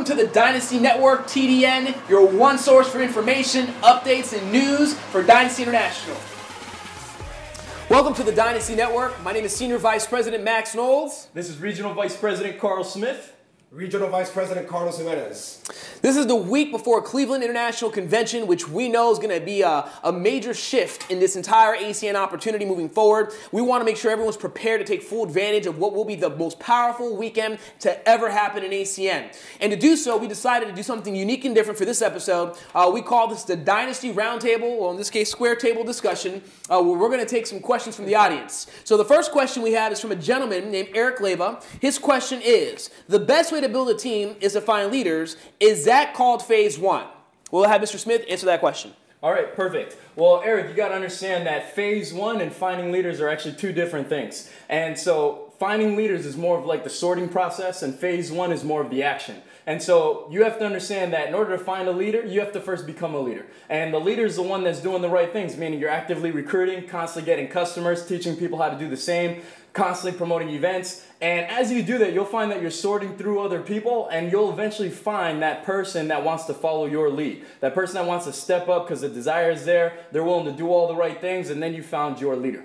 to the Dynasty Network, TDN, your one source for information, updates, and news for Dynasty International. Welcome to the Dynasty Network. My name is Senior Vice President Max Knowles. This is Regional Vice President Karl Smith. Regional Vice President Karl Jiminez. This is the week before Cleveland International Convention, which we know is going to be a major shift in this entire ACN opportunity moving forward. We want to make sure everyone's prepared to take full advantage of what will be the most powerful weekend to ever happen in ACN. And to do so, we decided to do something unique and different for this episode. We call this the Dynasty Roundtable, or in this case, Square Table Discussion, where we're going to take some questions from the audience. So the first question we have is from a gentleman named Eric Leva. His question is, the best way to build a team is to find leaders. Is that called phase one? We'll have Mr. Smith answer that question. All right, perfect. Well, Eric, you got to understand that phase one and finding leaders are actually two different things. And so finding leaders is more of like the sorting process, and phase one is more of the action. And so you have to understand that in order to find a leader, you have to first become a leader. And the leader is the one that's doing the right things, meaning you're actively recruiting, constantly getting customers, teaching people how to do the same, constantly promoting events. And as you do that, you'll find that you're sorting through other people, and you'll eventually find that person that wants to follow your lead. That person that wants to step up because the desire is there, they're willing to do all the right things, and then you found your leader.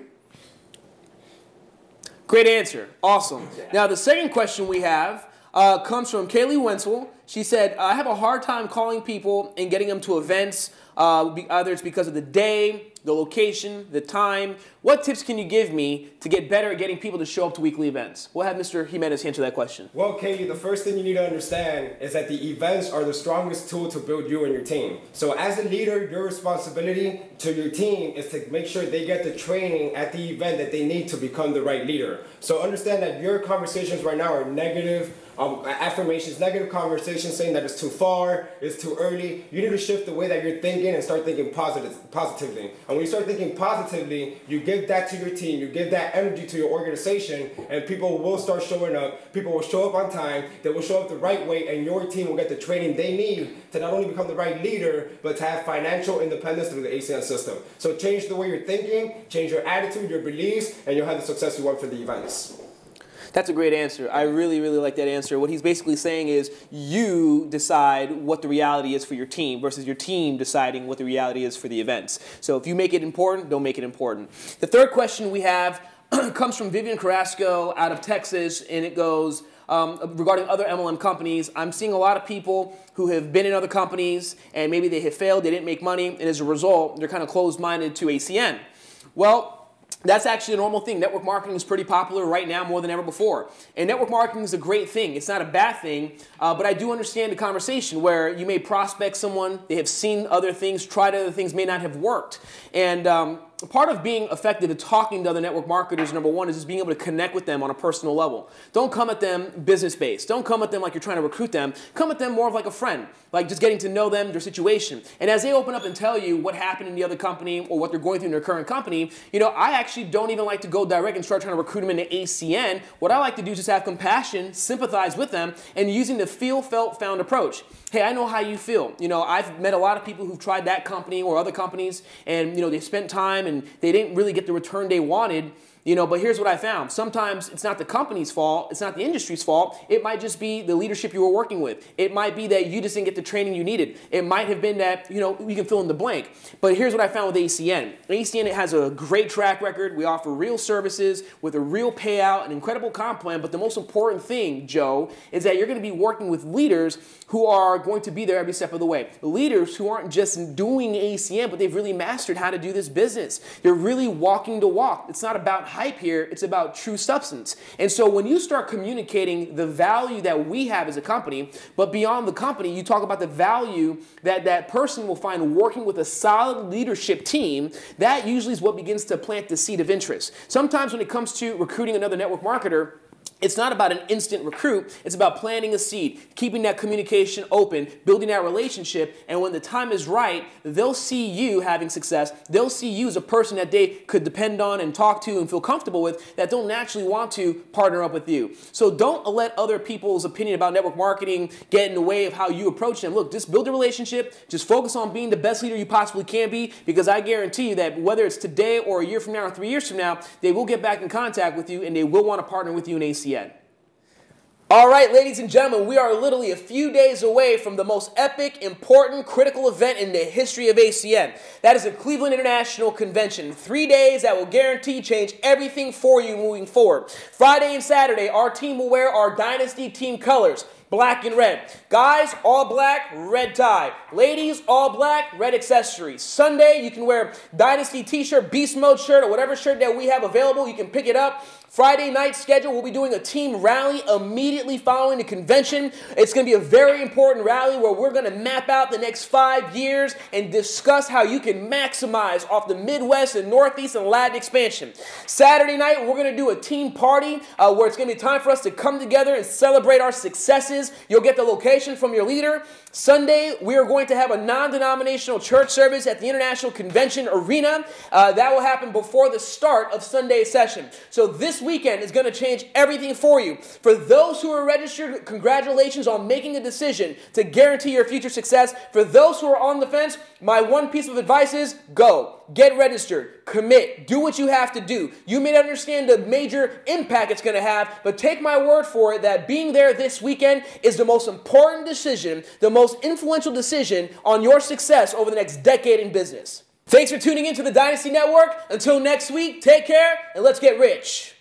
Great answer. Awesome. Now, the second question we have comes from Kaylee Wenzel. She said, I have a hard time calling people and getting them to events, either it's because of the day, the location, the time. What tips can you give me to get better at getting people to show up to weekly events? We'll have Mr. Jiminez answer that question. Well, Kaylee, the first thing you need to understand is that the events are the strongest tool to build you and your team. So as a leader, your responsibility to your team is to make sure they get the training at the event that they need to become the right leader. So understand that your conversations right now are negative affirmations, negative conversations saying that it's too far, it's too early. You need to shift the way that you're thinking and start thinking positively. And when you start thinking positively, you give that to your team, you give that energy to your organization, and people will start showing up. People will show up on time, they will show up the right way, and your team will get the training they need to not only become the right leader, but to have financial independence through the ACN system. So change the way you're thinking, change your attitude, your beliefs, and you'll have the success you want for the events. That's a great answer. I really, really like that answer. What he's basically saying is you decide what the reality is for your team versus your team deciding what the reality is for the events. So if you make it important, don't make it important. The third question we have comes from Vivian Carrasco out of Texas, and it goes, regarding other MLM companies, I'm seeing a lot of people who have been in other companies and maybe they have failed, they didn't make money, and as a result, they're kind of closed-minded to ACN. Well, that's actually a normal thing. Network marketing is pretty popular right now more than ever before. And network marketing is a great thing. It's not a bad thing, but I do understand the conversation where you may prospect someone, they have seen other things, tried other things, may not have worked. And part of being effective at talking to other network marketers, number one, is just being able to connect with them on a personal level. Don't come at them business-based. Don't come at them like you're trying to recruit them. Come at them more of like a friend, like just getting to know them, their situation. And as they open up and tell you what happened in the other company or what they're going through in their current company, you know, I actually don't even like to go direct and start trying to recruit them into ACN. What I like to do is just have compassion, sympathize with them, and using the feel, felt, found approach. Hey, I know how you feel. You know, I've met a lot of people who've tried that company or other companies, and, you know, they spent time and they didn't really get the return they wanted. You know, but here's what I found. Sometimes it's not the company's fault. It's not the industry's fault. It might just be the leadership you were working with. It might be that you just didn't get the training you needed. It might have been that, you know, you can fill in the blank. But here's what I found with ACN. ACN, it has a great track record. We offer real services with a real payout, an incredible comp plan. But the most important thing, Joe, is that you're going to be working with leaders who are going to be there every step of the way. Leaders who aren't just doing ACN, but they've really mastered how to do this business. They're really walking the walk. It's not about hype here, it's about true substance. And so when you start communicating the value that we have as a company, but beyond the company, you talk about the value that that person will find working with a solid leadership team, that usually is what begins to plant the seed of interest. Sometimes when it comes to recruiting another network marketer, it's not about an instant recruit. It's about planting a seed, keeping that communication open, building that relationship, and when the time is right, they'll see you having success. They'll see you as a person that they could depend on and talk to and feel comfortable with, that they'll naturally want to partner up with you. So don't let other people's opinion about network marketing get in the way of how you approach them. Look, just build a relationship. Just focus on being the best leader you possibly can be, because I guarantee you that whether it's today or a year from now or 3 years from now, they will get back in contact with you and they will want to partner with you in ACN. All right, ladies and gentlemen, we are literally a few days away from the most epic, important, critical event in the history of ACN. That is the Cleveland International Convention. 3 days that will guarantee change everything for you moving forward. Friday and Saturday, our team will wear our Dynasty team colors. Black and red. Guys, all black, red tie. Ladies, all black, red accessories. Sunday, you can wear Dynasty t-shirt, Beast Mode shirt, or whatever shirt that we have available. You can pick it up. Friday night schedule, we'll be doing a team rally immediately following the convention. It's going to be a very important rally where we're going to map out the next 5 years and discuss how you can maximize off the Midwest and Northeast and Latin expansion. Saturday night, we're going to do a team party where it's going to be time for us to come together and celebrate our successes. You'll get the location from your leader. Sunday, we are going to have a non-denominational church service at the International Convention Arena. That will happen before the start of Sunday's session. So this weekend is going to change everything for you. For those who are registered, congratulations on making a decision to guarantee your future success. For those who are on the fence, my one piece of advice is go. Get registered. Commit. Do what you have to do. You may not understand the major impact it's going to have, but take my word for it that being there this weekend is the most important decision, the most influential decision on your success over the next decade in business. Thanks for tuning into the Dynasty Network. Until next week, take care and let's get rich.